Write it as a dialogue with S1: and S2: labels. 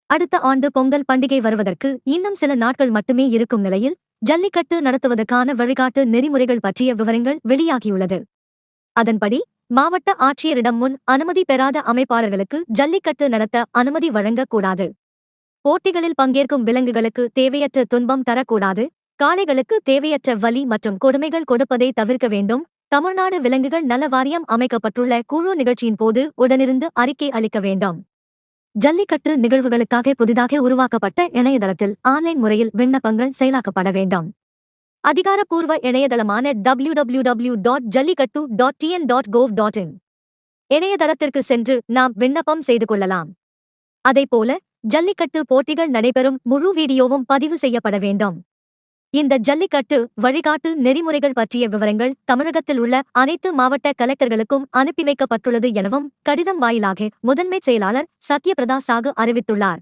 S1: அடுத்த ஆண்டு பொங்கல் பண்டிகை வருவதற்கு இன்னும் சில நாட்கள் மட்டுமே இருக்கும் நிலையில் ஜல்லிக்கட்டு நடத்துவதற்கான வழிகாட்டு நெறிமுறைகள் பற்றிய விவரங்கள் வெளியாகியுள்ளது. அதன்படி மாவட்ட ஆட்சியரிடம் முன் அனுமதி பெறாத அமைப்பாளர்களுக்கு ஜல்லிக்கட்டு நடத்த அனுமதி வழங்கக்கூடாது. போட்டிகளில் பங்கேற்கும் விலங்குகளுக்கு தேவையற்ற துன்பம் தரக்கூடாது. காளைகளுக்கு தேவையற்ற வலி மற்றும் கொடுமைகள் கொடுப்பதை தவிர்க்க வேண்டும். தமிழ்நாடு விலங்குகள் நல வாரியம் அமைக்கப்பட்டுள்ள குழு நிகழ்ச்சியின் போது உடனிருந்து அறிக்கை அளிக்க வேண்டும். ஜல்லிக்கட்டு நிகழ்வுகளுக்காக புதிதாக உருவாக்கப்பட்ட இணையதளத்தில் ஆன்லைன் முறையில் விண்ணப்பங்கள் செயலாக்கப்பட வேண்டும். அதிகாரப்பூர்வ இணையதளமான www.jallikattu.tn.gov.in இணையதளத்திற்கு சென்று நாம் விண்ணப்பம் செய்து கொள்ளலாம். அதேபோல ஜல்லிக்கட்டு போட்டிகள் நடைபெறும் முழு வீடியோவும் பதிவு செய்யப்பட வேண்டும். இந்த ஜல்லிக்கட்டு வழிகாட்டு நெறிமுறைகள் பற்றிய விவரங்கள் தமிழகத்தில் உள்ள அனைத்து மாவட்ட கலெக்டர்களுக்கும் அனுப்பி வைக்கப்பட்டுள்ளது எனவும் கடிதம் வாயிலாக முதன்மைச் செயலாளர் சத்யபிரதா சாகு அறிவித்துள்ளார்.